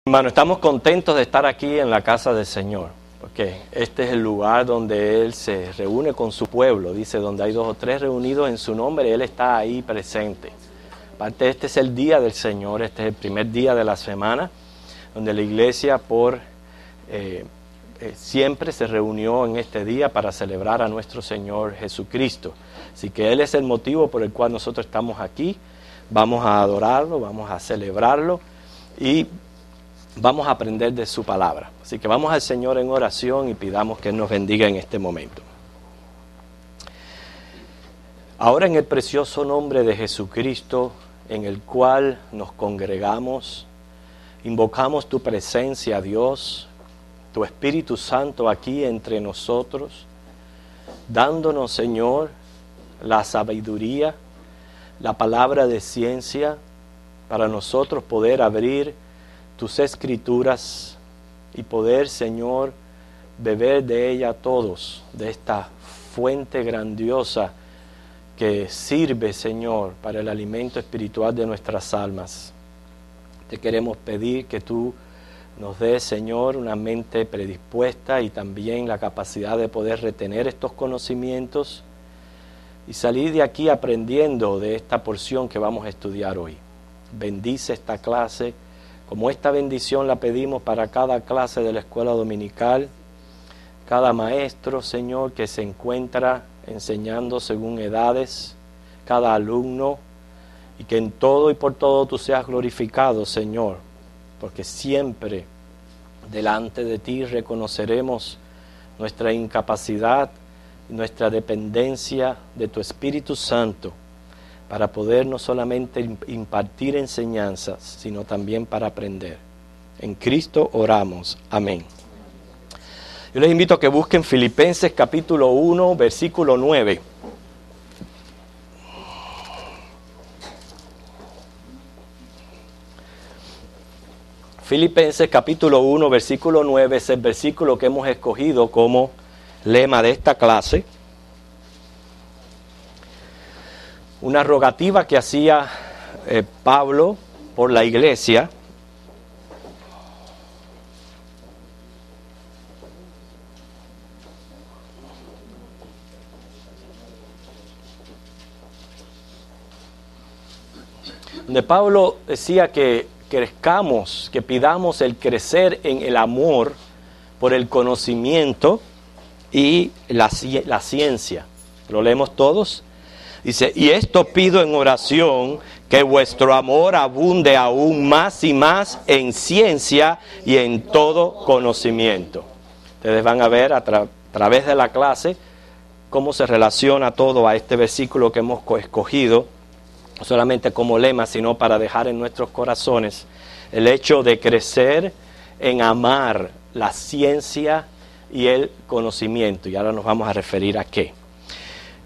Hermano, estamos contentos de estar aquí en la casa del Señor, porque este es el lugar donde Él se reúne con su pueblo. Dice, donde hay 2 o 3 reunidos en su nombre, Él está ahí presente. Aparte, este es el día del Señor, este es el primer día de la semana, donde la iglesia siempre se reunió en este día para celebrar a nuestro Señor Jesucristo. Así que Él es el motivo por el cual nosotros estamos aquí. Vamos a adorarlo, vamos a celebrarlo y vamos a aprender de su palabra. Así que vamos al Señor en oración y pidamos que Él nos bendiga en este momento. Ahora, en el precioso nombre de Jesucristo, en el cual nos congregamos, invocamos tu presencia, Dios, tu Espíritu Santo aquí entre nosotros, dándonos, Señor, la sabiduría, la palabra de ciencia, para nosotros poder abrir tus escrituras y poder, Señor, beber de ella todos, de esta fuente grandiosa que sirve, Señor, para el alimento espiritual de nuestras almas. Te queremos pedir que tú nos des, Señor, una mente predispuesta y también la capacidad de poder retener estos conocimientos y salir de aquí aprendiendo de esta porción que vamos a estudiar hoy. Bendice esta clase, como esta bendición la pedimos para cada clase de la escuela dominical, cada maestro, Señor, que se encuentra enseñando según edades, cada alumno, y que en todo y por todo tú seas glorificado, Señor, porque siempre delante de ti reconoceremos nuestra incapacidad, nuestra dependencia de tu Espíritu Santo, para poder no solamente impartir enseñanzas, sino también para aprender. En Cristo oramos. Amén. Yo les invito a que busquen Filipenses capítulo 1, versículo 9. Filipenses capítulo 1, versículo 9 es el versículo que hemos escogido como lema de esta clase. Una rogativa que hacía Pablo por la iglesia. Donde Pablo decía que crezcamos, que pidamos el crecer en el amor por el conocimiento y la ciencia. ¿Lo leemos todos? Dice, y esto pido en oración, que vuestro amor abunde aún más y más en ciencia y en todo conocimiento. Ustedes van a ver a través de la clase cómo se relaciona todo a este versículo que hemos escogido, no solamente como lema, sino para dejar en nuestros corazones el hecho de crecer en amar la ciencia y el conocimiento. Y ahora nos vamos a referir a qué.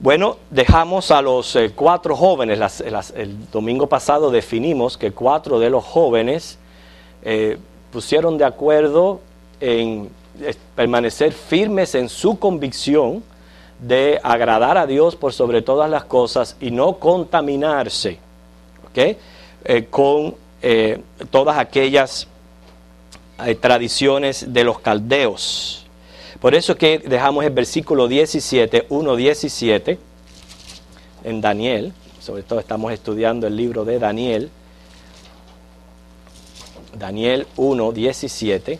Bueno, dejamos a los 4 jóvenes. El domingo pasado definimos que 4 de los jóvenes pusieron de acuerdo en permanecer firmes en su convicción de agradar a Dios por sobre todas las cosas y no contaminarse, ¿okay? Con todas aquellas tradiciones de los caldeos. Por eso que dejamos el versículo 17, 1:17, en Daniel. Sobre todo estamos estudiando el libro de Daniel. Daniel 1:17.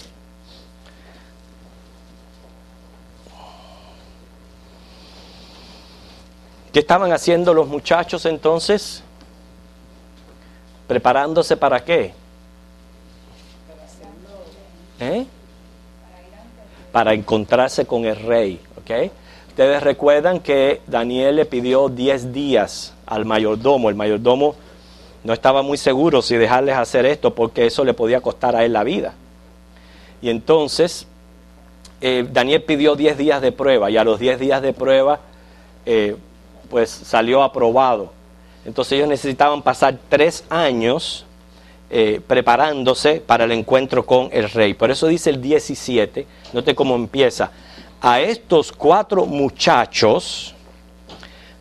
¿Qué estaban haciendo los muchachos entonces? ¿Preparándose para qué? Para encontrarse con el rey, ¿ok? Ustedes recuerdan que Daniel le pidió 10 días al mayordomo. El mayordomo no estaba muy seguro si dejarles hacer esto porque eso le podía costar a él la vida. Y entonces Daniel pidió 10 días de prueba y a los 10 días de prueba pues salió aprobado. Entonces ellos necesitaban pasar 3 años preparándose para el encuentro con el rey. Por eso dice el 17, note cómo empieza. A estos 4 muchachos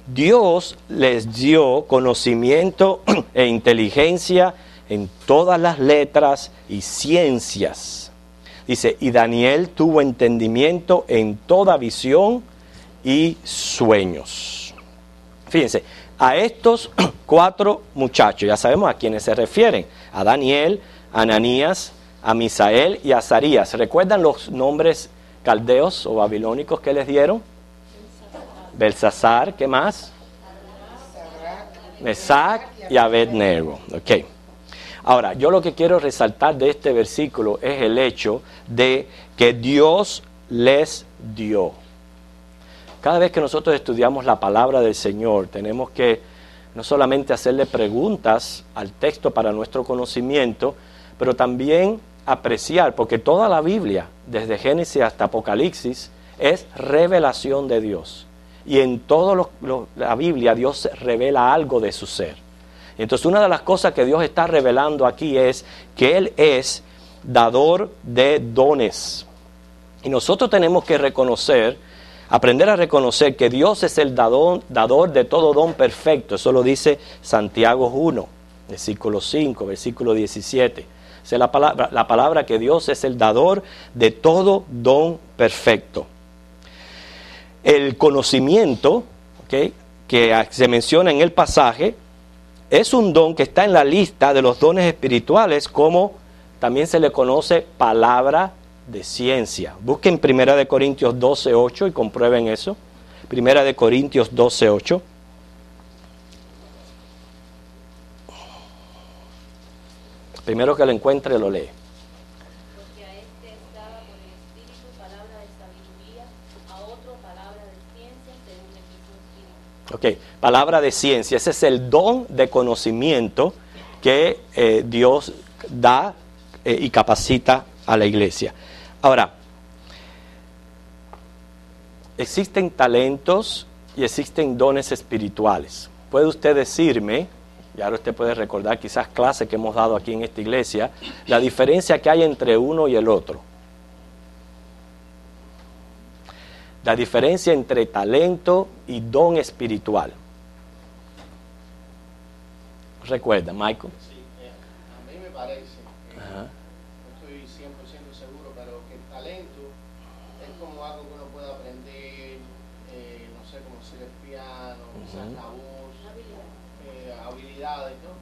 Dios les dio conocimiento e inteligencia en todas las letras y ciencias. Dice, y Daniel tuvo entendimiento en toda visión y sueños. Fíjense, a estos 4 muchachos, ya sabemos a quiénes se refieren, a Daniel, a Ananías, a Misael y a Azarías. ¿Recuerdan los nombres caldeos o babilónicos que les dieron? Belsasar, ¿qué más? Mesac y Abednego. Ok. Ahora, yo lo que quiero resaltar de este versículo es el hecho de que Dios les dio. Cada vez que nosotros estudiamos la palabra del Señor, tenemos que no solamente hacerle preguntas al texto para nuestro conocimiento, pero también apreciar, porque toda la Biblia, desde Génesis hasta Apocalipsis, es revelación de Dios. Y en toda la Biblia Dios revela algo de su ser. Entonces una de las cosas que Dios está revelando aquí es que Él es dador de dones. Y nosotros tenemos que aprender a reconocer que Dios es el dador de todo don perfecto. Eso lo dice Santiago 1, versículo 5, versículo 17. Es la palabra que Dios es el dador de todo don perfecto. El conocimiento, ¿okay?, que se menciona en el pasaje, es un don que está en la lista de los dones espirituales, como también se le conoce palabra de ciencia. Busquen 1 Corintios 12:8 y comprueben eso. 1 Corintios 12:8. Primero que lo encuentre, lo lee. Porque a este es dada por el Espíritu palabra de sabiduría, a otro palabra de ciencia según el mismo Espíritu. Ok, palabra de ciencia. Ese es el don de conocimiento que Dios da y capacita a la iglesia. Ahora, existen talentos y existen dones espirituales. ¿Puede usted decirme, y ahora usted puede recordar quizás clases que hemos dado aquí en esta iglesia, la diferencia que hay entre uno y el otro? La diferencia entre talento y don espiritual. ¿Recuerda, Michael? Sí, a mí me parece, no estoy 100% seguro, pero que el talento es como algo que uno puede aprender, no sé, como ser el piano, quizás la voz, habilidades, ¿no?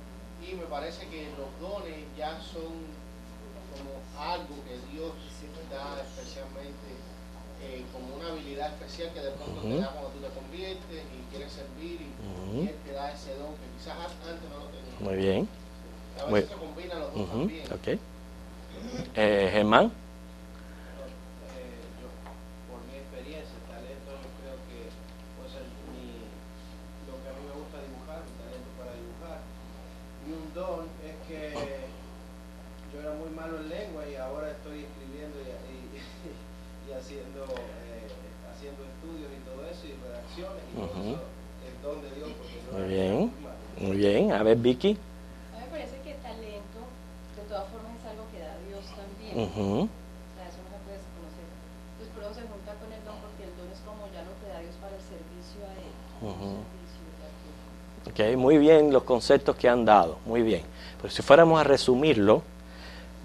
Y me parece que los dones ya son como algo que Dios da especialmente, como una habilidad especial que de pronto te da cuando tú te conviertes y quieres servir y Él te da ese don que quizás antes no lo tenías. Muy bien. A veces se combinan los dos también. Okay. Germán. Yo, por mi experiencia, el talento yo creo que puede ser lo que a mí me gusta dibujar, mi talento para dibujar. Y un don es que yo era muy malo en lengua y ahora estoy escribiendo y haciendo estudios y todo eso, y redacciones y todo eso, el don de Dios. Porque yo Muy era bien, muy malo. muy bien. A ver, Vicky. A mí me parece que el talento, de todas formas, es algo que da Dios también. O sea, eso no se puede desconocer. Entonces, por eso se junta con el don, porque el don es como ya lo que da Dios para el servicio a Él. Ok, muy bien los conceptos que han dado, muy bien. Pero si fuéramos a resumirlo,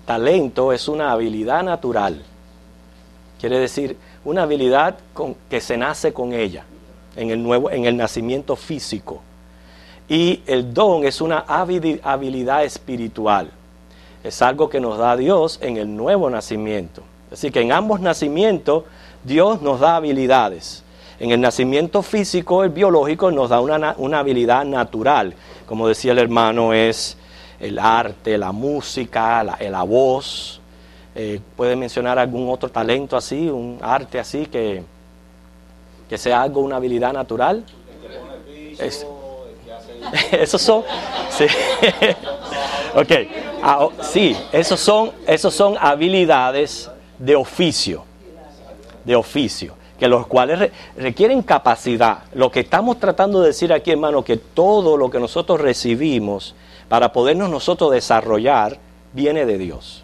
talento es una habilidad natural. Quiere decir, una habilidad que se nace con ella, en el nacimiento físico. Y el don es una habilidad espiritual. Es algo que nos da Dios en el nuevo nacimiento. Así que en ambos nacimientos, Dios nos da habilidades. En el nacimiento físico, el biológico, nos da una habilidad natural. Como decía el hermano, es el arte, la música, la voz. ¿Puede mencionar algún otro talento así, un arte así que sea algo, una habilidad natural? Esos son, sí. Ok, sí, esos son habilidades de oficio, que los cuales requieren capacidad. Lo que estamos tratando de decir aquí, hermano, que todo lo que nosotros recibimos para podernos nosotros desarrollar viene de Dios.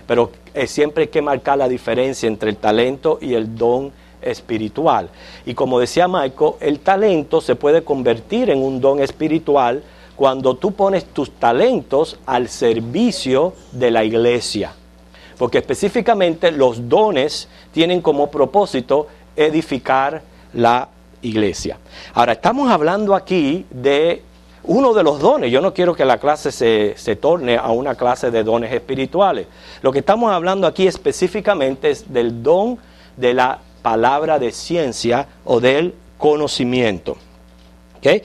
Pero siempre hay que marcar la diferencia entre el talento y el don espiritual. Y como decía Michael, el talento se puede convertir en un don espiritual cuando tú pones tus talentos al servicio de la iglesia. Porque específicamente los dones tienen como propósito edificar la iglesia. Ahora, estamos hablando aquí de uno de los dones. Yo no quiero que la clase se torne a una clase de dones espirituales. Lo que estamos hablando aquí específicamente es del don de la palabra de ciencia o del conocimiento. ¿Okay?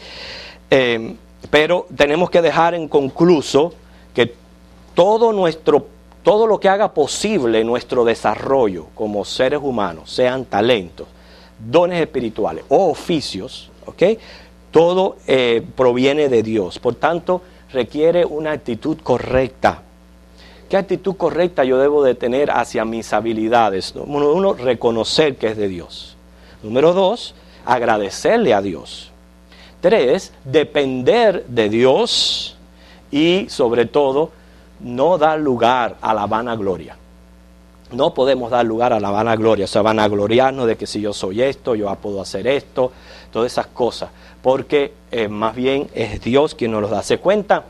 Pero tenemos que dejar en concluso que todo lo que haga posible nuestro desarrollo como seres humanos, sean talentos, dones espirituales o oficios, ¿okay? Todo proviene de Dios. Por tanto, requiere una actitud correcta. ¿Qué actitud correcta yo debo de tener hacia mis habilidades? Número uno, reconocer que es de Dios. Número dos, agradecerle a Dios. Tres, depender de Dios. Y sobre todo, no dar lugar a la vanagloria. No podemos dar lugar a la vanagloria, o sea, vanagloriarnos de que si yo soy esto, yo puedo hacer esto, todas esas cosas, porque más bien es Dios quien nos los da. Se cuenta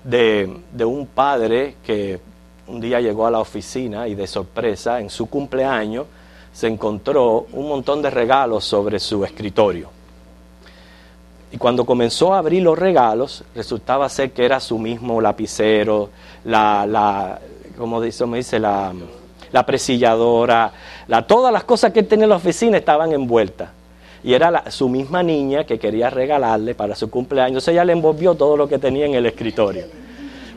de un padre que un día llegó a la oficina y de sorpresa, en su cumpleaños, se encontró un montón de regalos sobre su escritorio. Y cuando comenzó a abrir los regalos, resultaba ser que era su mismo lapicero, la presilladora, todas las cosas que él tenía en la oficina estaban envueltas. Y era su misma niña que quería regalarle para su cumpleaños. Entonces ella le envolvió todo lo que tenía en el escritorio.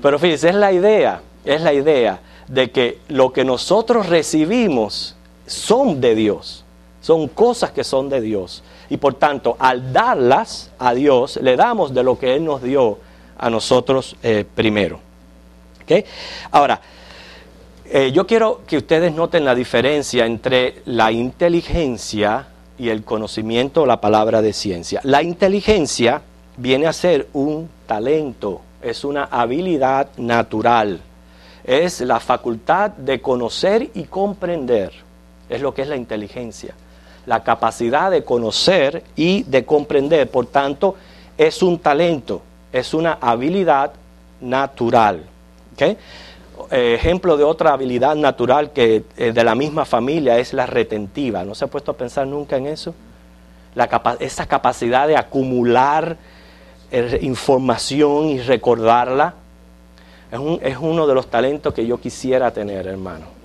Pero fíjense, es la idea de que lo que nosotros recibimos son de Dios. Son cosas que son de Dios. Y por tanto, al darlas a Dios, le damos de lo que Él nos dio a nosotros primero. ¿Okay? Ahora, yo quiero que ustedes noten la diferencia entre la inteligencia y el conocimiento, la palabra de ciencia. La inteligencia viene a ser un talento, es una habilidad natural, es la facultad de conocer y comprender, es lo que es la inteligencia. La capacidad de conocer y de comprender, por tanto, es un talento, es una habilidad natural. ¿Okay? Ejemplo de otra habilidad natural que de la misma familia es la retentiva. ¿No se ha puesto a pensar nunca en eso? Esa capacidad de acumular información y recordarla es uno de los talentos que yo quisiera tener, hermano.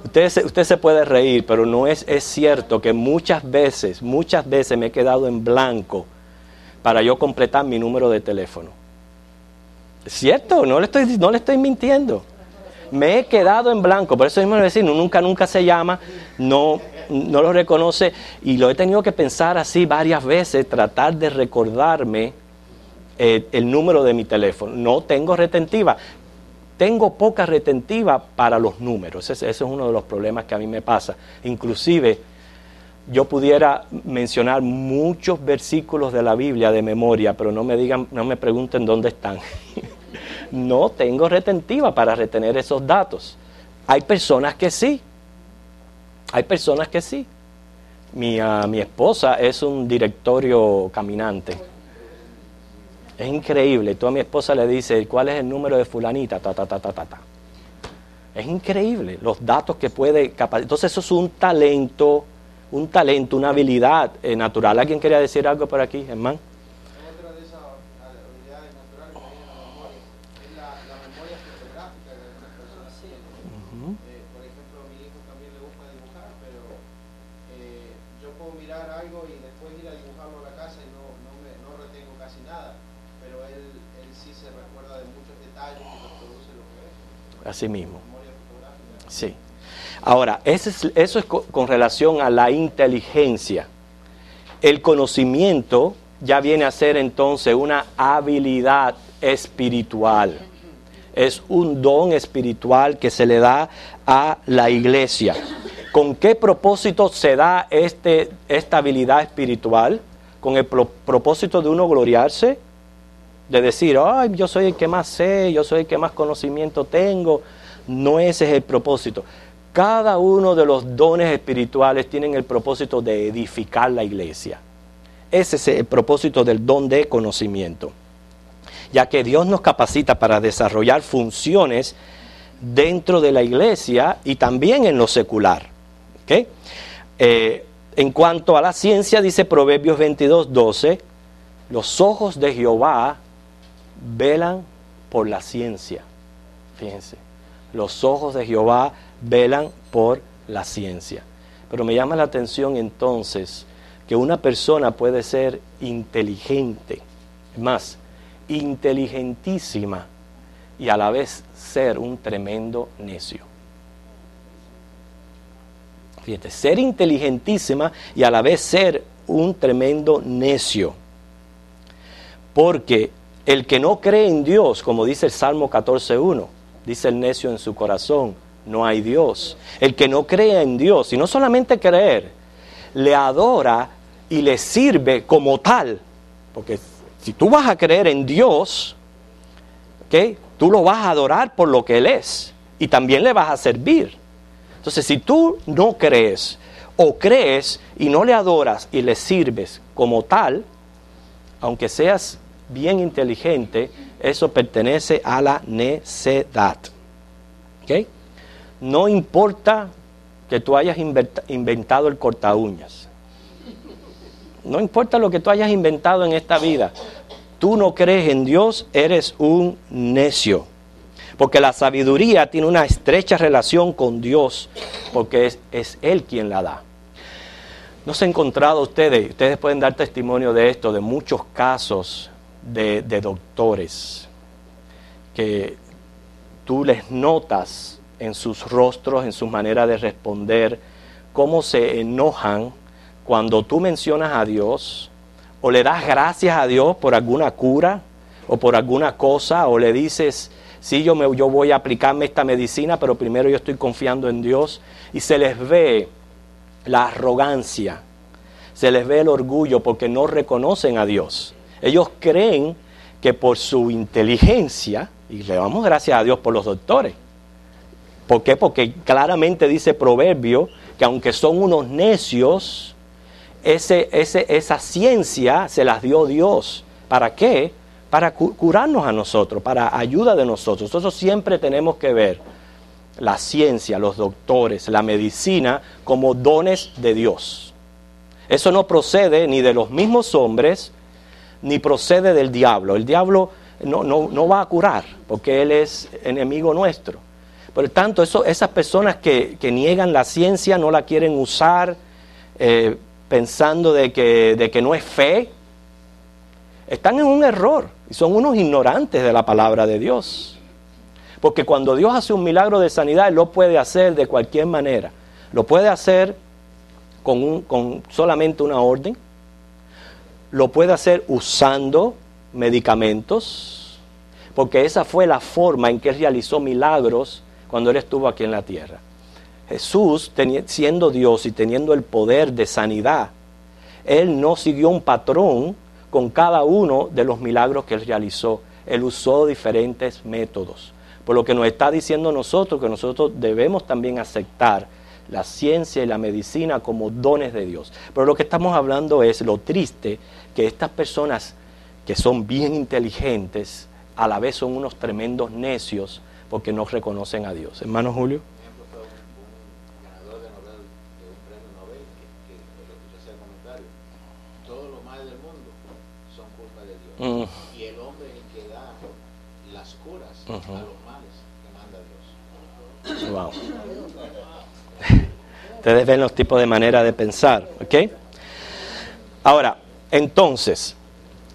Usted se puede reír, pero no es cierto que muchas veces me he quedado en blanco para yo completar mi número de teléfono. ¿Es cierto? No le estoy mintiendo. Me he quedado en blanco, por eso mismo le decía, nunca se llama, no lo reconoce, y lo he tenido que pensar así varias veces, tratar de recordarme el número de mi teléfono. No tengo retentiva. Tengo poca retentiva para los números. Ese es uno de los problemas que a mí me pasa. Inclusive, yo pudiera mencionar muchos versículos de la Biblia de memoria, pero no me pregunten dónde están. No tengo retentiva para retener esos datos. Hay personas que sí. Mi esposa es un directorio caminante. Es increíble. Tú a mi esposa le dices, ¿cuál es el número de fulanita? Es increíble los datos que puede capacitar. Entonces eso es un talento, una habilidad natural. ¿Alguien quería decir algo por aquí, hermano? Otra de esas habilidades naturales que viene a la memoria es la memoria fotográfica que algunas personas tienen. Por ejemplo, a mi hijo también le gusta dibujar, pero yo puedo mirar algo y después ir a dibujarlo a la casa y no retengo casi nada. Pero él sí se recuerda de muchos detalles y reproduce lo que es. Así mismo. Sí. Ahora, eso es con relación a la inteligencia. El conocimiento ya viene a ser entonces una habilidad espiritual. Es un don espiritual que se le da a la iglesia. ¿Con qué propósito se da esta habilidad espiritual? ¿Con el propósito de uno gloriarse? De decir, ay, yo soy el que más sé, yo soy el que más conocimiento tengo. No, ese es el propósito. Cada uno de los dones espirituales tienen el propósito de edificar la iglesia. Ese es el propósito del don de conocimiento, ya que Dios nos capacita para desarrollar funciones dentro de la iglesia y también en lo secular. ¿Okay? En cuanto a la ciencia, dice Proverbios 22:12, los ojos de Jehová velan por la ciencia. Fíjense, los ojos de Jehová velan por la ciencia. Pero me llama la atención entonces que una persona puede ser inteligente, más, inteligentísima, y a la vez ser un tremendo necio. Fíjate, ser inteligentísima y a la vez ser un tremendo necio. Porque el que no cree en Dios, como dice el Salmo 14:1, dice el necio en su corazón, no hay Dios. El que no cree en Dios, y no solamente creer, le adora y le sirve como tal. Porque si tú vas a creer en Dios, ¿okay?, tú lo vas a adorar por lo que Él es y también le vas a servir. Entonces, si tú no crees o crees y no le adoras y le sirves como tal, aunque seas bien inteligente, eso pertenece a la necedad. ¿Okay? No importa que tú hayas inventado el corta uñas. No importa lo que tú hayas inventado en esta vida. Tú no crees en Dios, eres un necio. Porque la sabiduría tiene una estrecha relación con Dios, porque es Él quien la da. ¿No se han encontrado ustedes pueden dar testimonio de esto, de muchos casos de doctores, que tú les notas en sus rostros, en su manera de responder, cómo se enojan cuando tú mencionas a Dios, o le das gracias a Dios por alguna cura, o por alguna cosa, o le dices, sí, yo voy a aplicarme esta medicina, pero primero yo estoy confiando en Dios, y se les ve la arrogancia, se les ve el orgullo porque no reconocen a Dios. Ellos creen que por su inteligencia, y le damos gracias a Dios por los doctores. ¿Por qué? Porque claramente dice Proverbio que aunque son unos necios, esa ciencia se las dio Dios. ¿Para qué? Para curarnos a nosotros, para ayuda de nosotros. Nosotros siempre tenemos que ver la ciencia, los doctores, la medicina como dones de Dios. Eso no procede ni de los mismos hombres, ni procede del diablo. El diablo no va a curar, porque él es enemigo nuestro. Por lo tanto, esas personas que niegan la ciencia, no la quieren usar, pensando de que no es fe, están en un error y son unos ignorantes de la palabra de Dios. Porque cuando Dios hace un milagro de sanidad, Él lo puede hacer de cualquier manera. Lo puede hacer con solamente una orden. Lo puede hacer usando medicamentos, porque esa fue la forma en que Él realizó milagros cuando Él estuvo aquí en la tierra. Jesús, siendo Dios y teniendo el poder de sanidad, Él no siguió un patrón con cada uno de los milagros que Él realizó. Él usó diferentes métodos. Por lo que nos está diciendo nosotros que nosotros debemos también aceptar la ciencia y la medicina como dones de Dios. Pero lo que estamos hablando es lo triste que estas personas que son bien inteligentes a la vez son unos tremendos necios porque no reconocen a Dios. Hermano Julio. Un ganador de un premio Nobel que lo escuché hacer comentario. Todos los males del mundo son culpa de Dios. Y el hombre es el que da las curas a los males que manda Dios. Wow. Ustedes ven los tipos de manera de pensar, ¿ok? Ahora, entonces,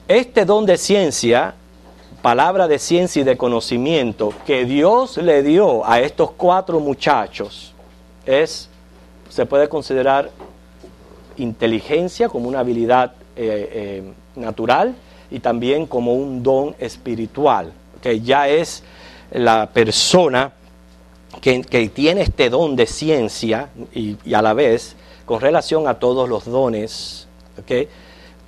este don de ciencia, palabra de ciencia y de conocimiento que Dios le dio a estos 4 muchachos, se puede considerar inteligencia como una habilidad natural y también como un don espiritual, que ya es la persona que tiene este don de ciencia y a la vez con relación a todos los dones, ¿okay?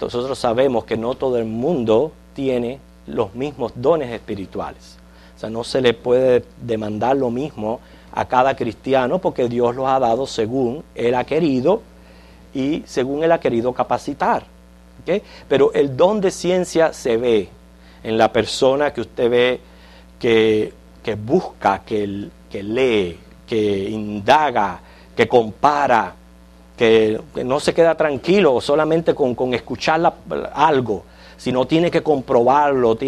Nosotros sabemos que no todo el mundo tiene los mismos dones espirituales. O sea, no se le puede demandar lo mismo a cada cristiano porque Dios los ha dado según Él ha querido y según Él ha querido capacitar. ¿Okay? Pero el don de ciencia se ve en la persona que usted ve que busca, que lee, que indaga, que compara, que no se queda tranquilo solamente con escuchar algo, sino tiene que comprobarlo,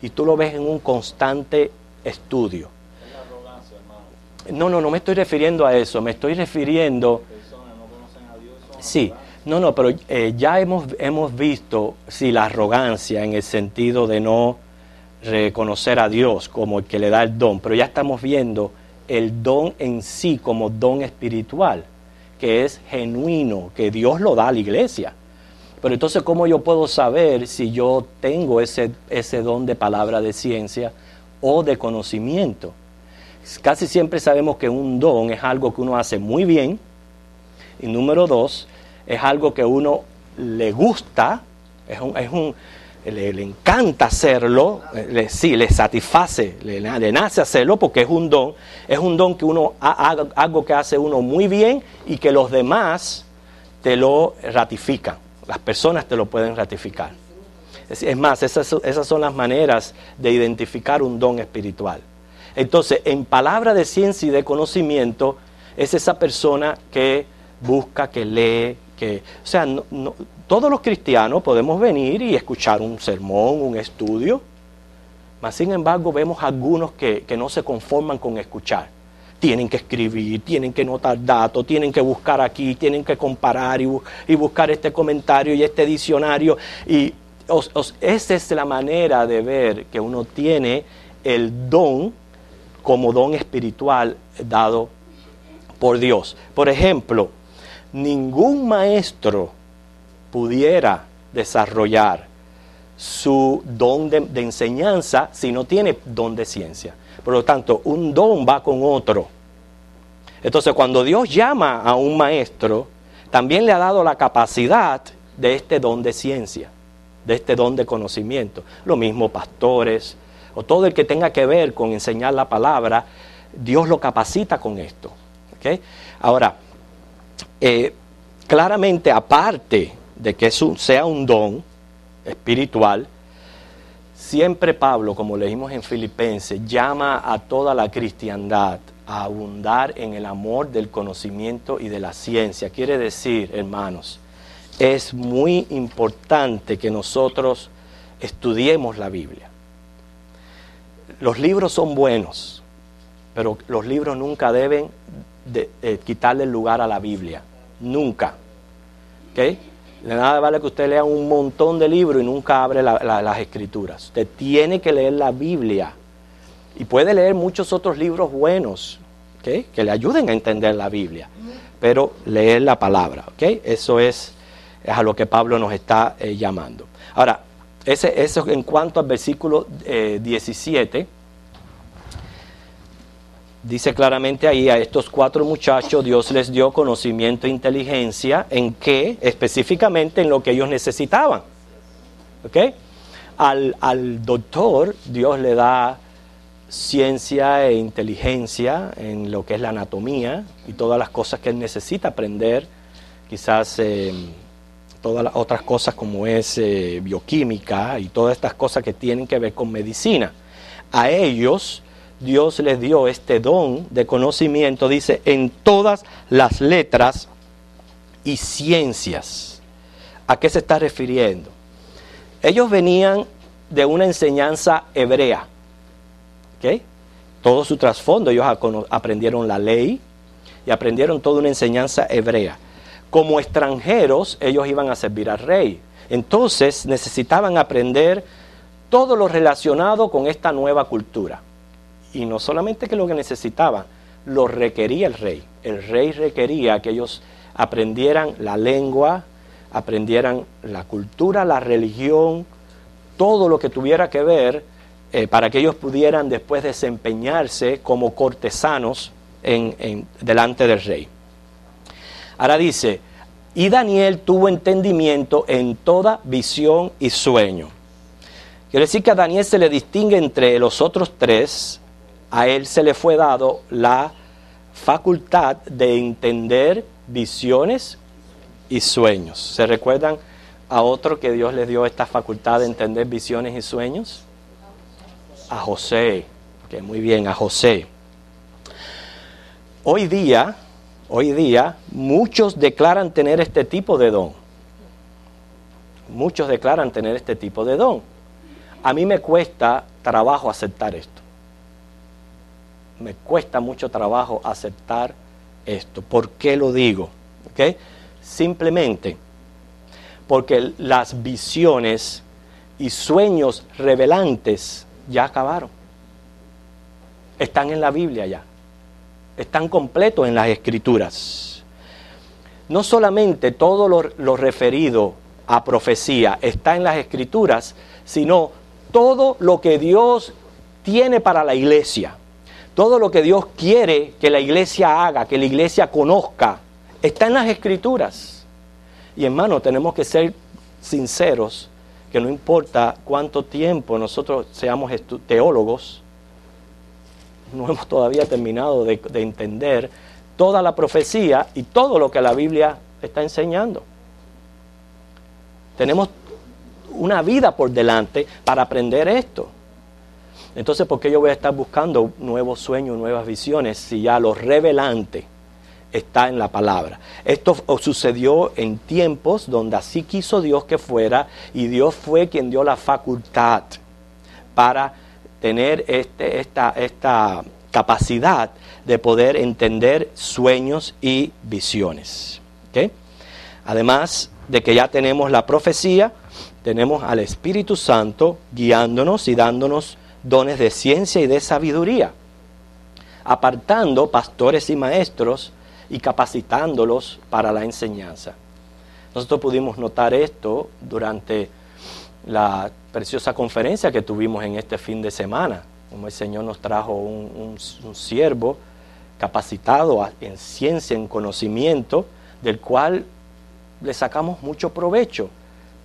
y tú lo ves en un constante estudio. Es la arrogancia, hermano. No me estoy refiriendo a eso, me estoy refiriendo... Personas no conocen a Dios, son Sí, arrogantes. pero ya hemos visto, sí, la arrogancia en el sentido de no reconocer a Dios como el que le da el don, pero ya estamos viendo el don en sí como don espiritual, que es genuino, que Dios lo da a la iglesia. Pero entonces, ¿cómo yo puedo saber si yo tengo ese don de palabra de ciencia o de conocimiento? Casi siempre sabemos que un don es algo que uno hace muy bien, y número 2, es algo que uno le gusta, le encanta hacerlo, le satisface, le nace hacerlo porque es un don que uno, algo que hace uno muy bien y que los demás te lo ratifican, las personas te lo pueden ratificar. Es más, esas son las maneras de identificar un don espiritual. Entonces, en palabra de ciencia y de conocimiento, es esa persona que busca, que lee, todos los cristianos podemos venir y escuchar un sermón, un estudio, mas sin embargo vemos algunos que no se conforman con escuchar. Tienen que escribir, tienen que notar datos, tienen que buscar aquí, tienen que comparar y buscar este comentario y este diccionario. Y esa es la manera de ver que uno tiene el don como don espiritual dado por Dios. Por ejemplo, ningún maestro pudiera desarrollar su don de enseñanza si no tiene don de ciencia. Por lo tanto, un don va con otro. Entonces, cuando Dios llama a un maestro, también le ha dado la capacidad de este don de ciencia, de este don de conocimiento. Lo mismo pastores, o todo el que tenga que ver con enseñar la palabra, Dios lo capacita con esto. ¿Okay? Ahora, claramente, aparte de que sea un don espiritual, siempre Pablo, como leímos en Filipenses, llama a toda la cristiandad a abundar en el amor del conocimiento y de la ciencia. Quiere decir, hermanos, es muy importante que nosotros estudiemos la Biblia. Los libros son buenos, pero los libros nunca deben quitarle el lugar a la Biblia. Nunca. ¿Okay? De nada vale que usted lea un montón de libros y nunca abre las escrituras. Usted tiene que leer la Biblia. Y puede leer muchos otros libros buenos, ¿okay?, que le ayuden a entender la Biblia. Pero leer la palabra, ¿okay? Eso es a lo que Pablo nos está llamando. Ahora, eso en cuanto al versículo 17, dice claramente ahí, a estos 4 muchachos Dios les dio conocimiento e inteligencia, ¿en qué? Específicamente en lo que ellos necesitaban. ¿Ok? Al doctor Dios le da ciencia e inteligencia en lo que es la anatomía y todas las cosas que él necesita aprender, quizás todas las otras cosas como es bioquímica y todas estas cosas que tienen que ver con medicina. A ellos Dios les dio este don de conocimiento, dice, en todas las letras y ciencias. ¿A qué se está refiriendo? Ellos venían de una enseñanza hebrea. ¿Okay? Todo su trasfondo, ellos aprendieron la ley y aprendieron toda una enseñanza hebrea. Como extranjeros, ellos iban a servir al rey. Entonces necesitaban aprender todo lo relacionado con esta nueva cultura. Y no solamente que lo que necesitaban, lo requería el rey. El rey requería que ellos aprendieran la lengua, aprendieran la cultura, la religión, todo lo que tuviera que ver para que ellos pudieran después desempeñarse como cortesanos delante del rey. Ahora dice, y Daniel tuvo entendimiento en toda visión y sueño. Quiere decir que a Daniel se le distingue entre los otros 3, a él se le fue dado la facultad de entender visiones y sueños. ¿Se recuerdan a otro que Dios le dio esta facultad de entender visiones y sueños? A José. Okay, muy bien, a José. Hoy día, muchos declaran tener este tipo de don. Muchos declaran tener este tipo de don. A mí me cuesta trabajo aceptar esto. Me cuesta mucho trabajo aceptar esto. ¿Por qué lo digo? ¿Okay? Simplemente porque las visiones y sueños revelantes ya acabaron. Están en la Biblia ya. Están completos en las Escrituras. No solamente todo lo referido a profecía está en las Escrituras, sino todo lo que Dios tiene para la iglesia. Todo lo que Dios quiere que la iglesia haga, que la iglesia conozca, está en las Escrituras. Y hermano, tenemos que ser sinceros, que no importa cuánto tiempo nosotros seamos teólogos, no hemos todavía terminado de entender toda la profecía y todo lo que la Biblia está enseñando. Tenemos una vida por delante para aprender esto. Entonces, ¿por qué yo voy a estar buscando nuevos sueños, nuevas visiones, si ya lo revelante está en la palabra? Esto sucedió en tiempos donde así quiso Dios que fuera, y Dios fue quien dio la facultad para tener esta capacidad de poder entender sueños y visiones. ¿Okay? Además de que ya tenemos la profecía, tenemos al Espíritu Santo guiándonos y dándonos dones de ciencia y de sabiduría, apartando pastores y maestros y capacitándolos para la enseñanza. Nosotros pudimos notar esto durante la preciosa conferencia que tuvimos en este fin de semana, como el Señor nos trajo un siervo capacitado en ciencia, en conocimiento, del cual le sacamos mucho provecho.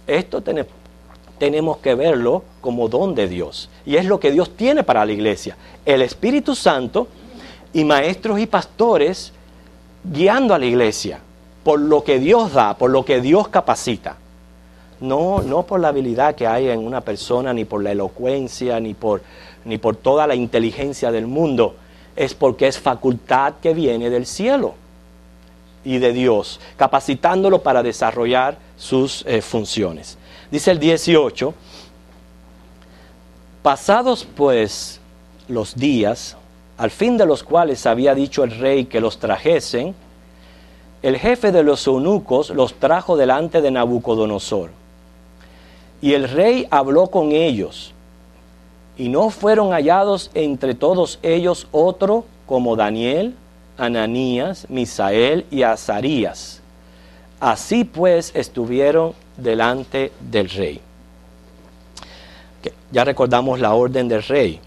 Esto tenemos que verlo como don de Dios, y es lo que Dios tiene para la iglesia: el Espíritu Santo y maestros y pastores guiando a la iglesia por lo que Dios da, por lo que Dios capacita. No por la habilidad que hay en una persona, ni por la elocuencia, ni por toda la inteligencia del mundo. Es porque es facultad que viene del cielo y de Dios, capacitándolo para desarrollar sus funciones. Dice el 18: pasados pues los días, al fin de los cuales había dicho el rey que los trajesen, el jefe de los eunucos los trajo delante de Nabucodonosor. Y el rey habló con ellos, y no fueron hallados entre todos ellos otro como Daniel, Ananías, Misael y Azarías. Así pues estuvieron delante del rey. Ya recordamos la orden del rey,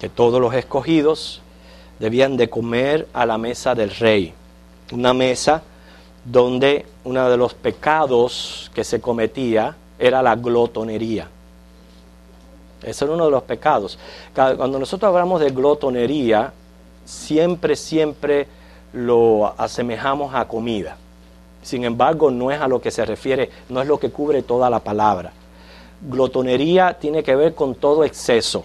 que todos los escogidos debían de comer a la mesa del rey. Una mesa donde uno de los pecados que se cometía era la glotonería. Ese era uno de los pecados. Cuando nosotros hablamos de glotonería, siempre lo asemejamos a comida. Sin embargo, no es a lo que se refiere, no es lo que cubre toda la palabra. Glotonería tiene que ver con todo exceso.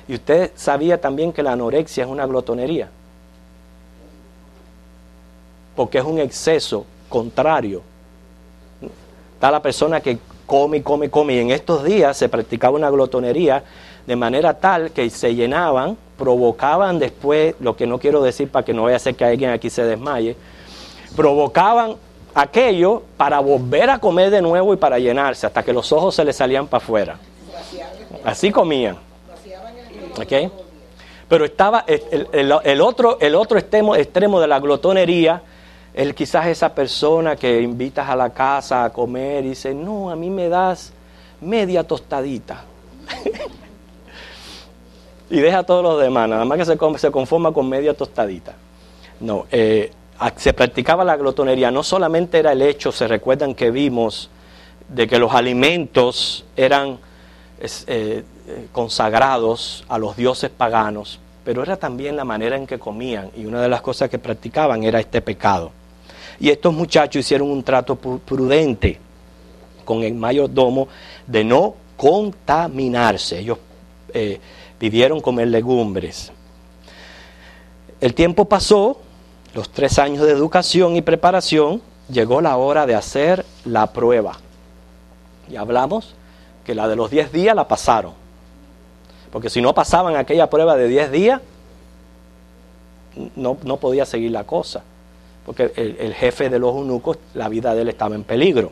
Y usted sabía también que la anorexia es una glotonería, porque es un exceso contrario. Está la persona que come, y en estos días se practicaba una glotonería de manera tal que se llenaban, provocaban después, lo que no quiero decir para que no vaya a ser que alguien aquí se desmaye, provocaban aquello para volver a comer de nuevo y para llenarse, hasta que los ojos se les salían para afuera. Así comían. ¿Okay? Pero estaba el otro extremo de la glotonería. Quizás esa persona que invitas a la casa a comer y dice: no, a mí me das media tostadita. Y deja a todos los demás, nada más que se conforma con media tostadita. No, se practicaba la glotonería. No solamente era el hecho, se recuerdan que vimos, de que los alimentos eran consagrados a los dioses paganos, pero era también la manera en que comían, y una de las cosas que practicaban era este pecado. Y estos muchachos hicieron un trato prudente. con el mayordomo de no contaminarse. Ellos pidieron comer legumbres. El tiempo pasó, los 3 años de educación y preparación, llegó la hora de hacer la prueba. Y hablamos que la de los 10 días la pasaron. Porque si no pasaban aquella prueba de 10 días, no podía seguir la cosa. Porque el jefe de los eunucos, la vida de él estaba en peligro.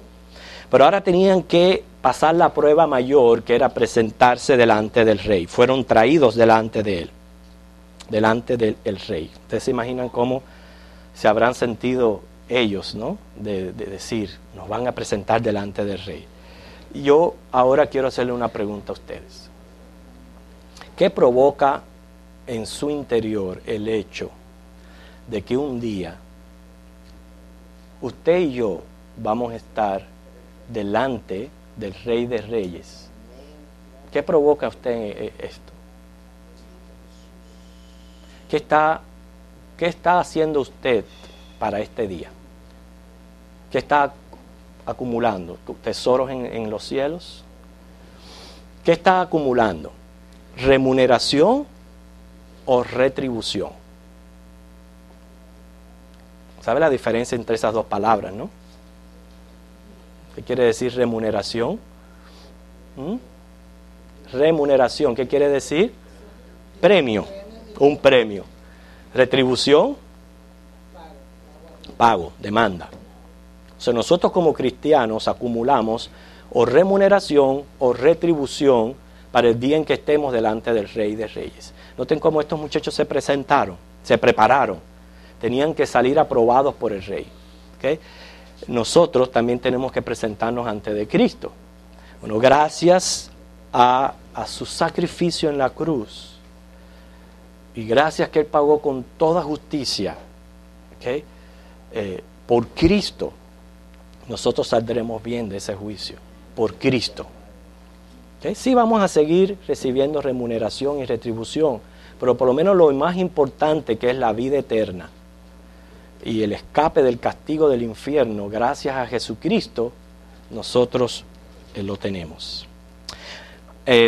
Pero ahora tenían que pasar la prueba mayor, que era presentarse delante del rey. Fueron traídos delante de él, delante del rey. Ustedes se imaginan cómo se habrán sentido ellos, ¿no? De decir, nos van a presentar delante del rey. Yo ahora quiero hacerle una pregunta a ustedes. ¿Qué provoca en su interior el hecho de que un día usted y yo vamos a estar delante del Rey de Reyes? ¿Qué provoca usted esto? ¿Qué está haciendo usted para este día? ¿Qué está acumulando? ¿Tesoros en los cielos? ¿Qué está acumulando? ¿Remuneración o retribución? ¿Sabe la diferencia entre esas dos palabras, no? ¿Qué quiere decir remuneración? Remuneración, ¿qué quiere decir? Premio, un premio. Retribución, pago, demanda. O sea, nosotros como cristianos acumulamos o remuneración o retribución para el día en que estemos delante del Rey de Reyes. Noten cómo estos muchachos se presentaron, se prepararon. Tenían que salir aprobados por el Rey. ¿Okay? Nosotros también tenemos que presentarnos ante de Cristo. Bueno, gracias a su sacrificio en la cruz y gracias que Él pagó con toda justicia, ¿okay? Por Cristo, nosotros saldremos bien de ese juicio, por Cristo. ¿Okay? Sí vamos a seguir recibiendo remuneración y retribución, pero por lo menos lo más importante, que es la vida eterna y el escape del castigo del infierno, gracias a Jesucristo, nosotros lo tenemos.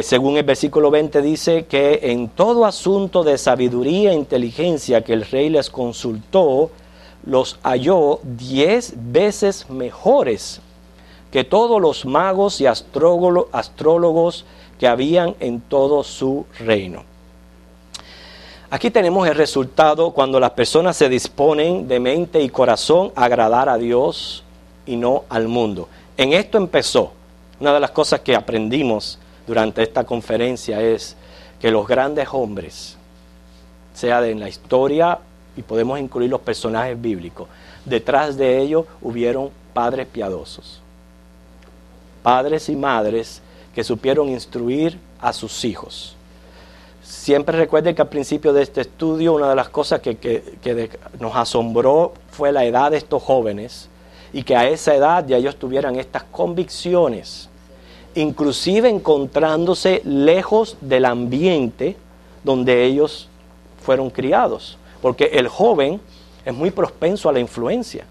Según el versículo 20 dice que en todo asunto de sabiduría e inteligencia que el rey les consultó, los halló 10 veces mejores que todos los magos y astrólogos que habían en todo su reino. Aquí tenemos el resultado cuando las personas se disponen de mente y corazón a agradar a Dios y no al mundo. En esto empezó. Una de las cosas que aprendimos durante esta conferencia es que los grandes hombres, sea en la historia, y podemos incluir los personajes bíblicos, detrás de ellos hubieron padres piadosos. Padres y madres que supieron instruir a sus hijos. Siempre recuerden que al principio de este estudio una de las cosas que nos asombró fue la edad de estos jóvenes y que a esa edad ya ellos tuvieran estas convicciones, inclusive encontrándose lejos del ambiente donde ellos fueron criados, porque el joven es muy propenso a la influencia,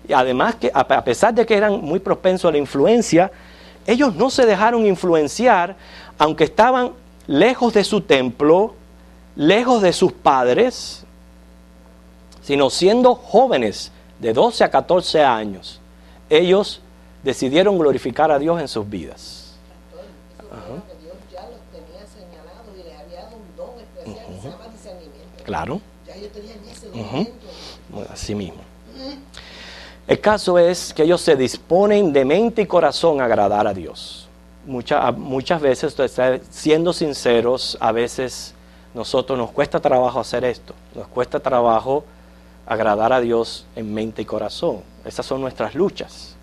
y además que a pesar de que eran muy propensos a la influencia, ellos no se dejaron influenciar, aunque estaban lejos de su templo, lejos de sus padres, sino siendo jóvenes de 12 a 14 años, ellos decidieron glorificar a Dios en sus vidas. Que Dios ya los tenía señalados y les había dado un don especial que se llama discernimiento. Claro. Ya ellos tenían ese discernimiento. Así mismo. El caso es que ellos se disponen de mente y corazón a agradar a Dios. Muchas veces, siendo sinceros, a veces nosotros nos cuesta trabajo hacer esto. Nos cuesta trabajo agradar a Dios en mente y corazón. Esas son nuestras luchas,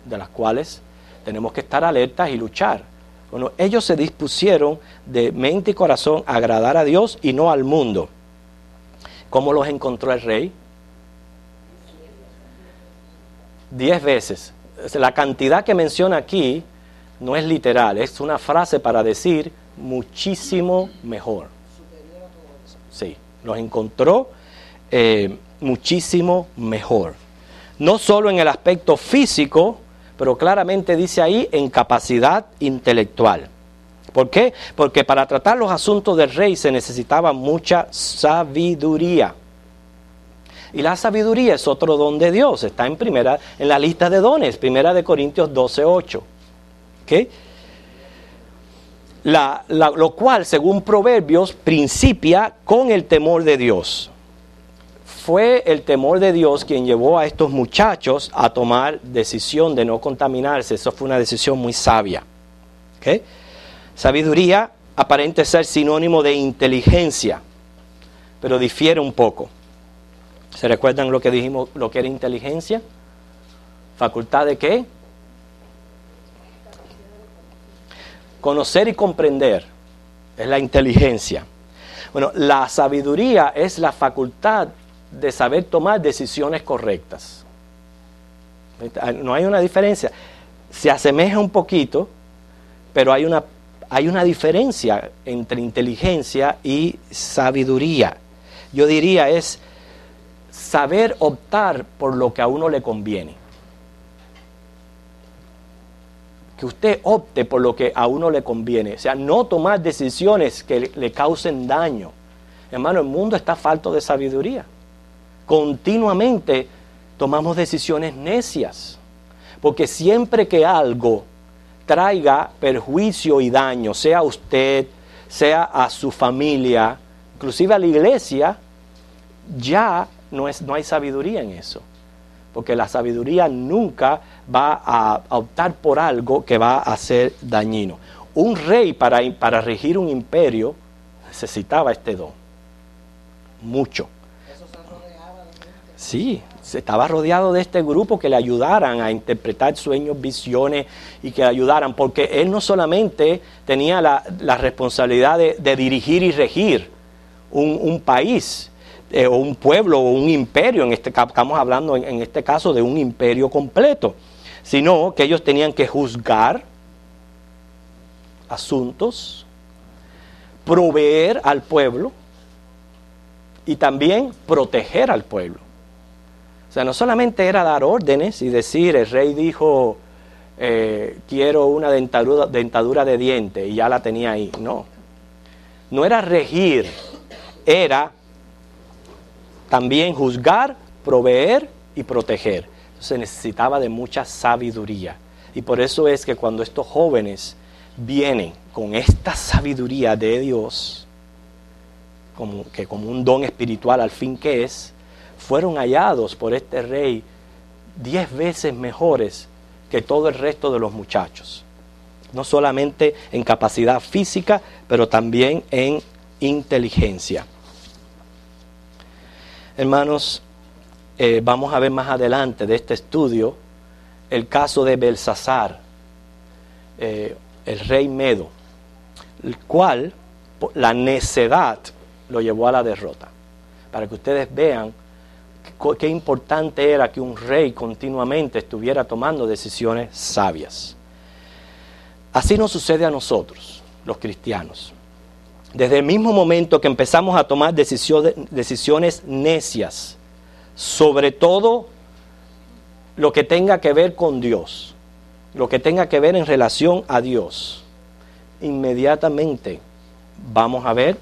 de las cuales tenemos que estar alertas y luchar. Bueno, ellos se dispusieron de mente y corazón a agradar a Dios y no al mundo. ¿Cómo los encontró el rey? 10 veces. La cantidad que menciona aquí no es literal, es una frase para decir muchísimo mejor. Sí, los encontró muchísimo mejor. No solo en el aspecto físico, pero claramente dice ahí en capacidad intelectual. ¿Por qué? Porque para tratar los asuntos del rey se necesitaba mucha sabiduría. Y la sabiduría es otro don de Dios. Está en la lista de dones, 1 Corintios 12:8. ¿Okay? Lo cual, según Proverbios, principia con el temor de Dios. Fue el temor de Dios quien llevó a estos muchachos a tomar decisión de no contaminarse. Eso fue una decisión muy sabia. ¿Okay? Sabiduría aparenta ser sinónimo de inteligencia, pero difiere un poco. ¿Se recuerdan lo que dijimos, lo que era inteligencia? ¿Facultad de qué? Conocer y comprender es la inteligencia. Bueno, la sabiduría es la facultad de saber tomar decisiones correctas. No hay una diferencia. Se asemeja un poquito, pero hay una diferencia entre inteligencia y sabiduría. Yo diría es saber optar por lo que a uno le conviene. Que usted opte por lo que a uno le conviene. O sea, no tomar decisiones que le causen daño. Hermano, el mundo está falto de sabiduría. Continuamente tomamos decisiones necias. Porque siempre que algo traiga perjuicio y daño, sea a usted, sea a su familia, inclusive a la iglesia, ya no hay sabiduría en eso. Porque la sabiduría nunca va a optar por algo que va a ser dañino. Un rey para regir un imperio necesitaba este don. Mucho. Eso se rodeaba de gente. Sí, se estaba rodeado de este grupo que le ayudaran a interpretar sueños, visiones y que le ayudaran. Porque él no solamente tenía la responsabilidad de dirigir y regir un país, o un pueblo o un imperio, estamos hablando en este caso de un imperio completo, sino que ellos tenían que juzgar asuntos, proveer al pueblo y también proteger al pueblo. O sea, no solamente era dar órdenes y decir, el rey dijo, quiero una dentadura de diente y ya la tenía ahí. No era regir, era también juzgar, proveer y proteger. Se necesitaba de mucha sabiduría. Y por eso es que cuando estos jóvenes vienen con esta sabiduría de Dios, como un don espiritual al fin que es, fueron hallados por este rey 10 veces mejores que todo el resto de los muchachos. No solamente en capacidad física, pero también en inteligencia. Hermanos, vamos a ver más adelante de este estudio el caso de Belsasar, el rey Medo, el cual la necedad lo llevó a la derrota. Para que ustedes vean qué importante era que un rey continuamente estuviera tomando decisiones sabias. Así nos sucede a nosotros, los cristianos. Desde el mismo momento que empezamos a tomar decisiones necias, sobre todo lo que tenga que ver con Dios, lo que tenga que ver en relación a Dios, inmediatamente vamos a ver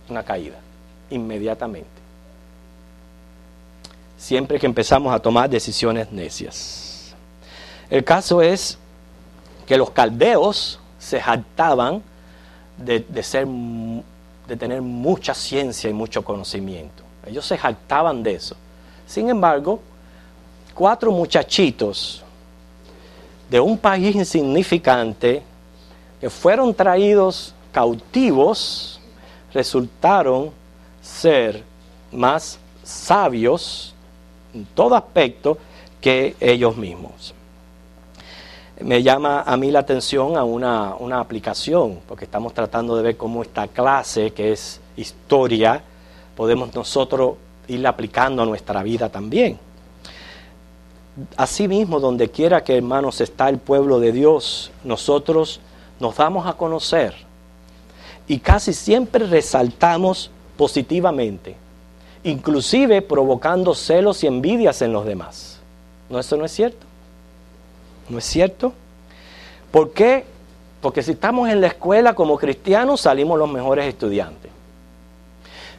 una caída, inmediatamente. Siempre que empezamos a tomar decisiones necias. El caso es que los caldeos se jactaban de tener mucha ciencia y mucho conocimiento. Ellos se jactaban de eso. Sin embargo, 4 muchachitos de un país insignificante que fueron traídos cautivos resultaron ser más sabios en todo aspecto que ellos mismos. Me llama a mí la atención a una aplicación, porque estamos tratando de ver cómo esta clase, que es historia, podemos nosotros irla aplicando a nuestra vida también. Asimismo, donde quiera que, hermanos, está el pueblo de Dios, nosotros nos damos a conocer y casi siempre resaltamos positivamente inclusive provocando celos y envidias en los demás. ¿No, eso no es cierto? ¿No es cierto? ¿Por qué? Porque si estamos en la escuela como cristianos, salimos los mejores estudiantes.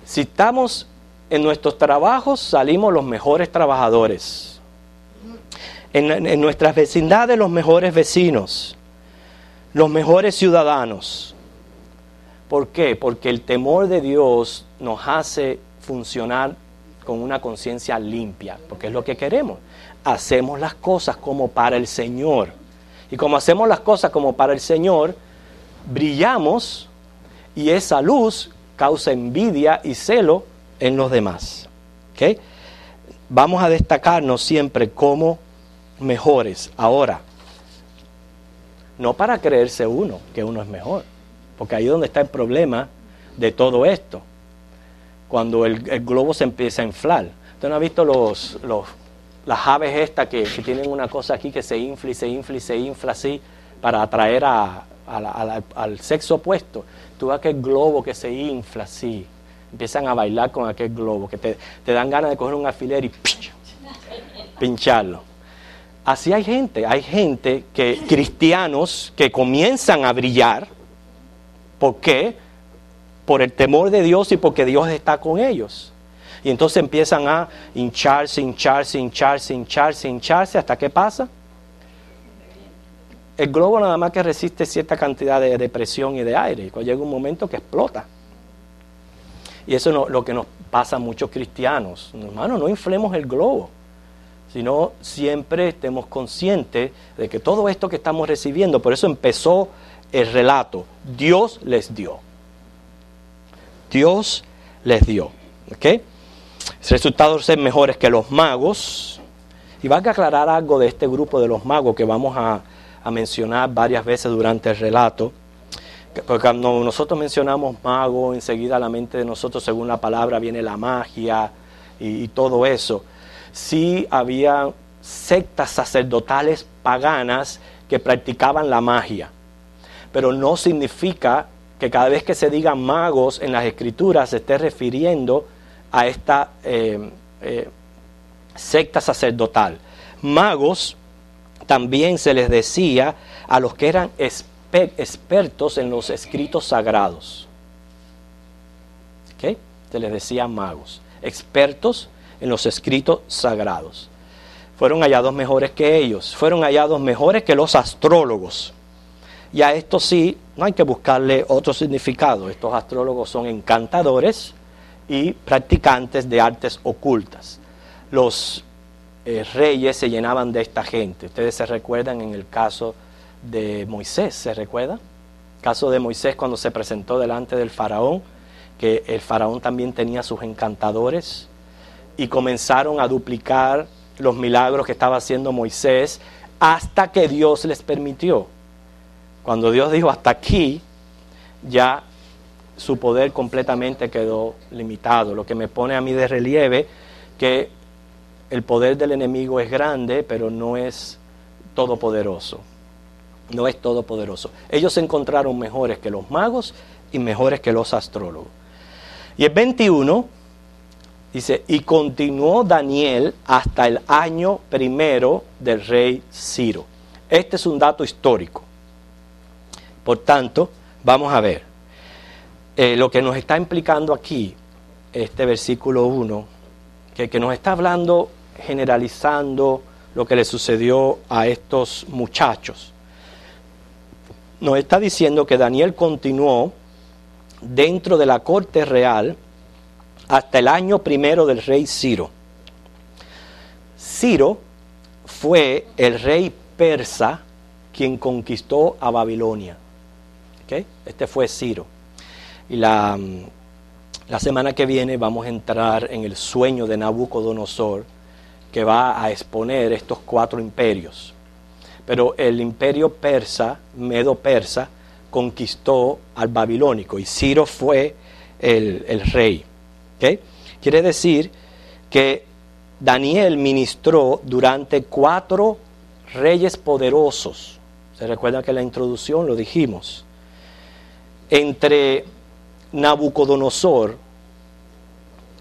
Si estamos en nuestros trabajos, salimos los mejores trabajadores. En nuestras vecindades, los mejores vecinos, los mejores ciudadanos. ¿Por qué? Porque el temor de Dios nos hace funcionar con una conciencia limpia, porque es lo que queremos. Hacemos las cosas como para el Señor. Y como hacemos las cosas como para el Señor, brillamos y esa luz causa envidia y celo en los demás. ¿Okay? Vamos a destacarnos siempre como mejores. Ahora, no para creerse uno que uno es mejor, porque ahí es donde está el problema de todo esto. Cuando el globo se empieza a inflar. ¿Usted no ha visto las aves estas que tienen una cosa aquí que se infla y se infla y se infla así para atraer al sexo opuesto? Tú ves aquel globo que se infla así, empiezan a bailar con aquel globo, que te dan ganas de coger un alfiler y pincharlo. Así hay gente cristianos que comienzan a brillar. ¿Por qué? Por el temor de Dios y porque Dios está con ellos. Y entonces empiezan a hincharse, ¿hasta qué pasa? El globo nada más que resiste cierta cantidad de presión y de aire, y llega un momento que explota. Y eso es lo que nos pasa a muchos cristianos. Hermano, no inflemos el globo, sino siempre estemos conscientes de que todo esto que estamos recibiendo, por eso empezó el relato, Dios les dio. Dios les dio. ¿Ok? El resultado es ser mejores que los magos. Y va a aclarar algo de este grupo de los magos que vamos a mencionar varias veces durante el relato. Porque cuando nosotros mencionamos mago, enseguida a la mente de nosotros, según la palabra, viene la magia y todo eso. Sí había sectas sacerdotales paganas que practicaban la magia. Pero no significa que cada vez que se digan magos en las escrituras se esté refiriendo a esta secta sacerdotal. Magos también se les decía a los que eran expertos en los escritos sagrados. ¿Okay? Se les decía magos, expertos en los escritos sagrados. Fueron hallados mejores que ellos, fueron hallados mejores que los astrólogos. Y a esto sí, no hay que buscarle otro significado. Estos astrólogos son encantadores y practicantes de artes ocultas. Los reyes se llenaban de esta gente. Ustedes se recuerdan en el caso de Moisés, ¿se recuerda? El caso de Moisés cuando se presentó delante del faraón, que el faraón también tenía sus encantadores y comenzaron a duplicar los milagros que estaba haciendo Moisés hasta que Dios les permitió. Cuando Dios dijo hasta aquí, ya su poder completamente quedó limitado. Lo que me pone a mí de relieve que el poder del enemigo es grande, pero no es todopoderoso. No es todopoderoso. Ellos se encontraron mejores que los magos y mejores que los astrólogos. Y el 21 dice, y continuó Daniel hasta el año 1 del rey Ciro. Este es un dato histórico. Por tanto, vamos a ver lo que nos está implicando aquí, este versículo 1, que nos está hablando, generalizando lo que le sucedió a estos muchachos. Nos está diciendo que Daniel continuó dentro de la corte real hasta el año 1 del rey Ciro. Ciro fue el rey persa quien conquistó a Babilonia. ¿Okay? Este fue Ciro. Y la semana que viene vamos a entrar en el sueño de Nabucodonosor, que va a exponer estos 4 imperios. Pero el imperio persa, medo-persa, conquistó al babilónico y Ciro fue el rey. ¿Okay? Quiere decir que Daniel ministró durante 4 reyes poderosos. ¿Se recuerda que en la introducción lo dijimos? Entre Nabucodonosor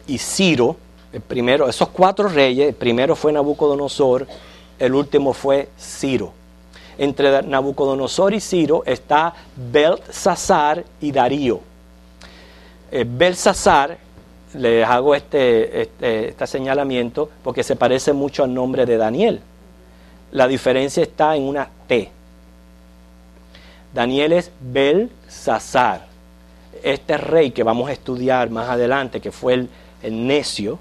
y Ciro, el primero, esos 4 reyes, el primero fue Nabucodonosor, el último fue Ciro. Entre Nabucodonosor y Ciro está Belsasar y Darío. Belsasar, les hago este señalamiento porque se parece mucho al nombre de Daniel. La diferencia está en una T. Daniel es Belsasar. Este rey que vamos a estudiar más adelante, que fue el necio,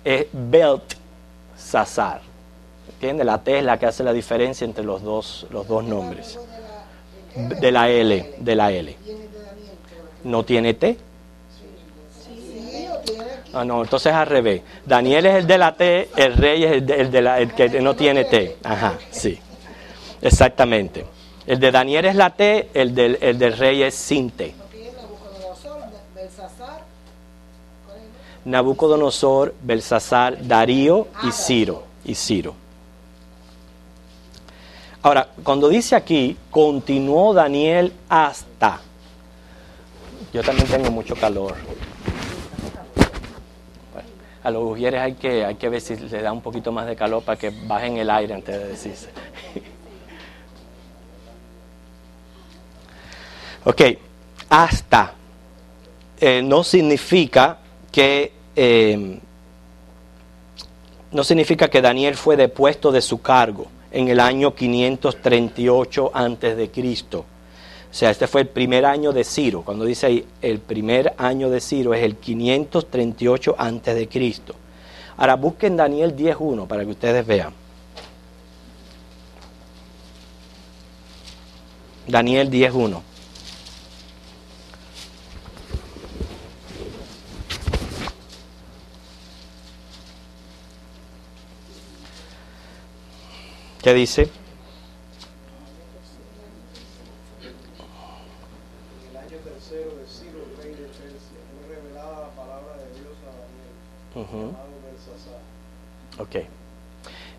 es Beltsasar. ¿Entiendes? La T es la que hace la diferencia entre los dos nombres. De la L. ¿No tiene T? Ah, no, entonces al revés. Daniel es el de la T, el rey es el que no tiene T. Ajá, sí. Exactamente. El de Daniel es la T, el del rey es sin T. Nabucodonosor, Belsasar, Darío y Ciro. Ahora, cuando dice aquí, continuó Daniel hasta. Yo también tengo mucho calor. Bueno, a los ujieres hay que ver si le da un poquito más de calor para que bajen el aire antes de decirse. Ok, hasta. No significa que Daniel fue depuesto de su cargo en el año 538 antes de Cristo. O sea, este fue el primer año de Ciro. Cuando dice ahí el primer año de Ciro es el 538 antes de Cristo. Ahora busquen Daniel 10:1 para que ustedes vean. Daniel 10:1. ¿Qué dice? En el año tercero de Ciro, rey de Persia, fue revelada la palabra de Dios a Daniel, llamado Belsasar. Ok.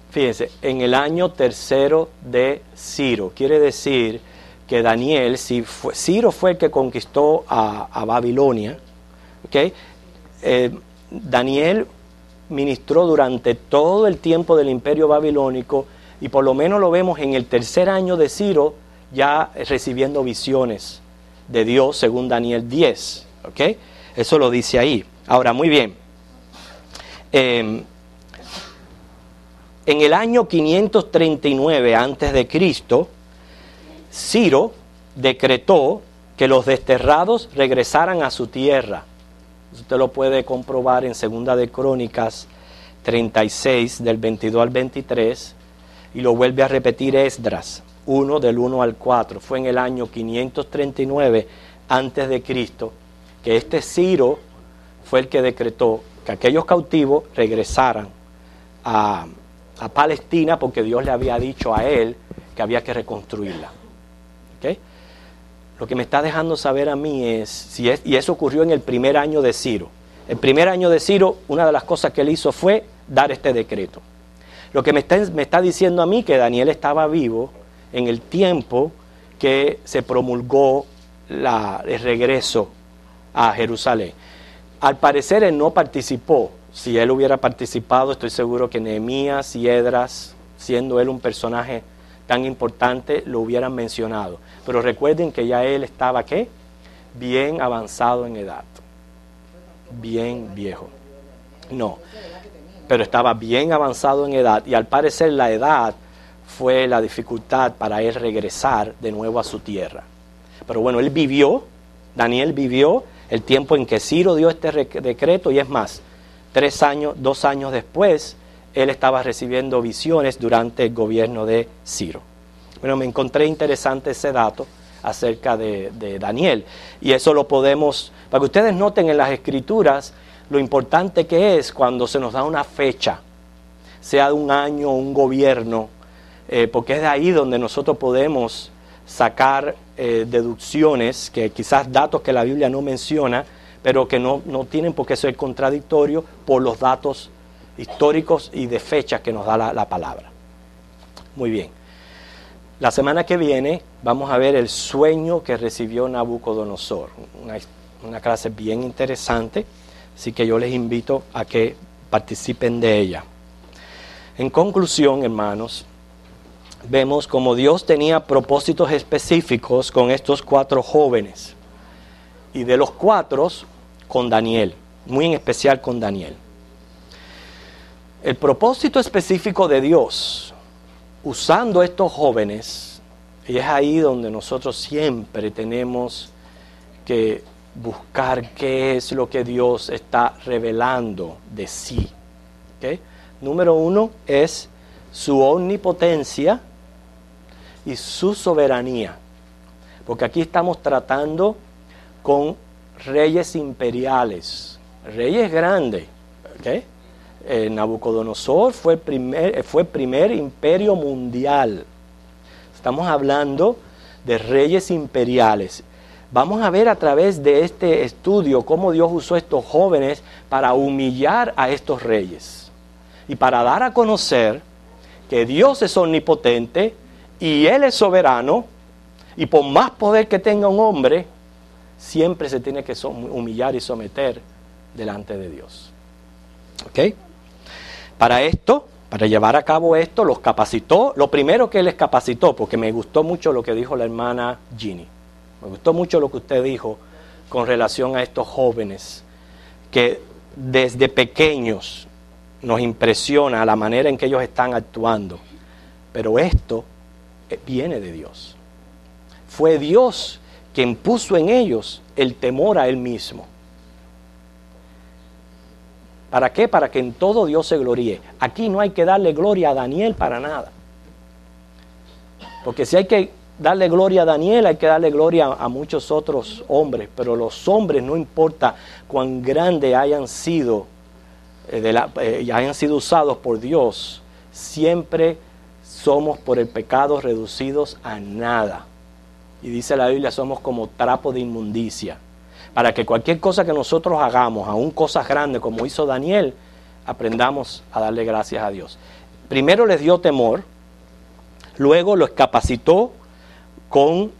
Fíjense, en el año tercero de Ciro, quiere decir que Daniel, Ciro fue el que conquistó a Babilonia, ¿ok? Daniel ministró durante todo el tiempo del imperio babilónico y por lo menos lo vemos en el tercer año de Ciro ya recibiendo visiones de Dios según Daniel 10, ¿ok? Eso lo dice ahí. Ahora, muy bien. En el año 539 antes de Cristo, Ciro decretó que los desterrados regresaran a su tierra. Usted lo puede comprobar en Segunda de Crónicas 36 del 22 al 23 y lo vuelve a repetir Esdras 1 del 1 al 4. Fue en el año 539 antes de Cristo que este Ciro fue el que decretó que aquellos cautivos regresaran a Palestina porque Dios le había dicho a él que había que reconstruirla. ¿Okay? Lo que me está dejando saber a mí y eso ocurrió en el primer año de Ciro. El primer año de Ciro, una de las cosas que él hizo fue dar este decreto. Lo que me está diciendo a mí que Daniel estaba vivo en el tiempo que se promulgó el regreso a Jerusalén. Al parecer él no participó. Si él hubiera participado, estoy seguro que Nehemías y Esdras, siendo él un personaje tan importante, lo hubieran mencionado. Pero recuerden que ya él estaba, ¿qué? Bien avanzado en edad. Bien viejo. No, pero estaba bien avanzado en edad y al parecer la edad fue la dificultad para él regresar de nuevo a su tierra. Pero bueno, Daniel vivió el tiempo en que Ciro dio este decreto y es más, 2 años después, él estaba recibiendo visiones durante el gobierno de Ciro. Bueno, me encontré interesante ese dato acerca de Daniel y eso lo podemos, para que ustedes noten en las escrituras lo importante que es cuando se nos da una fecha, sea de un año o un gobierno, porque es de ahí donde nosotros podemos sacar deducciones, que quizás datos que la Biblia no menciona, pero que no tienen por qué ser contradictorios por los datos históricos y de fechas que nos da la palabra. Muy bien. La semana que viene vamos a ver el sueño que recibió Nabucodonosor, una clase bien interesante Así que yo les invito a que participen de ella. En conclusión, hermanos, vemos como Dios tenía propósitos específicos con estos 4 jóvenes. Y de los 4, con Daniel, muy en especial con Daniel. El propósito específico de Dios, usando estos jóvenes, y es ahí donde nosotros siempre tenemos que buscar qué es lo que Dios está revelando de sí. ¿Okay? Número 1 es su omnipotencia y su soberanía. Porque aquí estamos tratando con reyes imperiales, reyes grandes. ¿Okay? Nabucodonosor fue el primer imperio mundial. Estamos hablando de reyes imperiales. Vamos a ver a través de este estudio cómo Dios usó a estos jóvenes para humillar a estos reyes y para dar a conocer que Dios es omnipotente y Él es soberano, y por más poder que tenga un hombre, siempre se tiene que humillar y someter delante de Dios. ¿Ok? Para esto, para llevar a cabo esto, los capacitó. Lo primero que les capacitó, porque me gustó mucho lo que dijo la hermana Ginny. Me gustó mucho lo que usted dijo con relación a estos jóvenes, que desde pequeños nos impresiona la manera en que ellos están actuando. Pero esto viene de Dios. Fue Dios quien puso en ellos el temor a Él mismo. ¿Para qué? Para que en todo Dios se gloríe. Aquí no hay que darle gloria a Daniel para nada. Porque si hay que darle gloria a Daniel, hay que darle gloria a muchos otros hombres. Pero los hombres, no importa cuán grandes hayan sido usados por Dios, siempre somos por el pecado reducidos a nada. Y dice la Biblia, somos como trapo de inmundicia. Para que cualquier cosa que nosotros hagamos, aún cosas grandes como hizo Daniel, aprendamos a darle gracias a Dios. Primero les dio temor, luego los capacitó con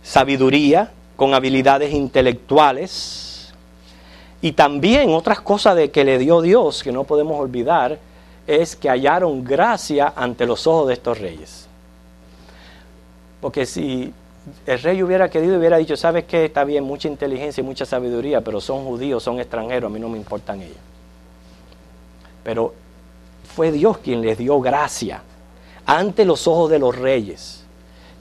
sabiduría, con habilidades intelectuales, y también otras cosas que le dio Dios que no podemos olvidar es que hallaron gracia ante los ojos de estos reyes. Porque si el rey hubiera querido, hubiera dicho, ¿sabes qué? Está bien, mucha inteligencia y mucha sabiduría, pero son judíos, son extranjeros, a mí no me importan ellos. Pero fue Dios quien les dio gracia ante los ojos de los reyes,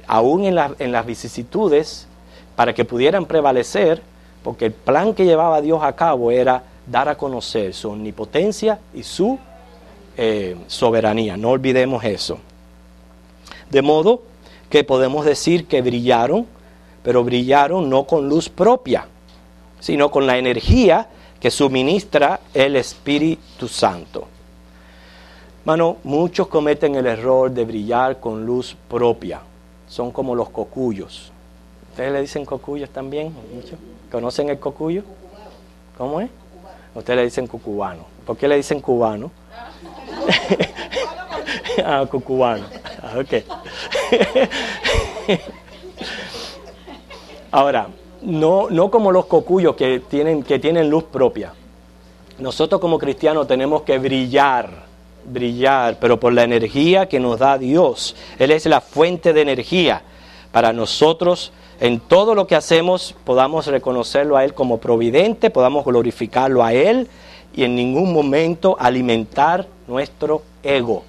aún en las vicisitudes, para que pudieran prevalecer, porque el plan que llevaba Dios a cabo era dar a conocer su omnipotencia y su soberanía. No olvidemos eso. De modo que podemos decir que brillaron, pero brillaron no con luz propia, sino con la energía que suministra el Espíritu Santo. Mano, muchos cometen el error de brillar con luz propia. Son como los cocuyos. ¿Ustedes le dicen cocuyos también? ¿Mucho? ¿Conocen el cocuyo? ¿Cómo es? Ustedes le dicen cucubano. ¿Por qué le dicen cubano? Ah, cucubano. Ah, ok. Ahora, no como los cocuyos que tienen luz propia. Nosotros como cristianos tenemos que brillar, pero por la energía que nos da Dios. Él es la fuente de energía para nosotros. En todo lo que hacemos podamos reconocerlo a Él como providente, podamos glorificarlo a Él y en ningún momento alimentar nuestro ego.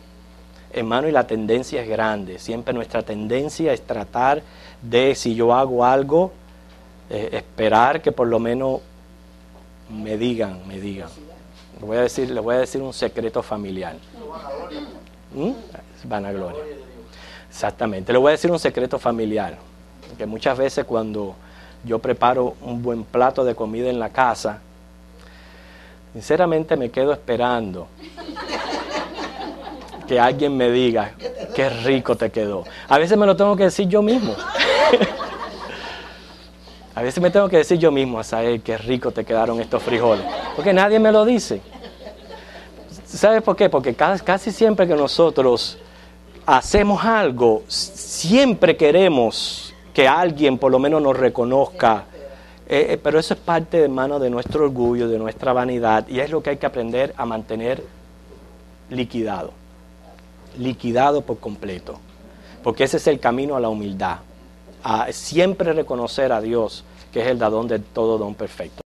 Hermano, y la tendencia es grande. Siempre nuestra tendencia es tratar de, si yo hago algo, esperar que por lo menos me digan. Les voy a decir un secreto familiar. Vanagloria. Exactamente. Le voy a decir un secreto familiar. Que muchas veces cuando yo preparo un buen plato de comida en la casa, sinceramente me quedo esperando que alguien me diga qué rico te quedó. A veces me lo tengo que decir yo mismo. A veces me tengo que decir yo mismo, a saber qué rico te quedaron estos frijoles. Porque nadie me lo dice. ¿Sabes por qué? Porque casi siempre que nosotros hacemos algo, siempre queremos que alguien por lo menos nos reconozca Pero eso es parte, hermano, de nuestro orgullo, de nuestra vanidad, y es lo que hay que aprender a mantener liquidado por completo, porque ese es el camino a la humildad, a siempre reconocer a Dios, que es el dadón de todo don perfecto.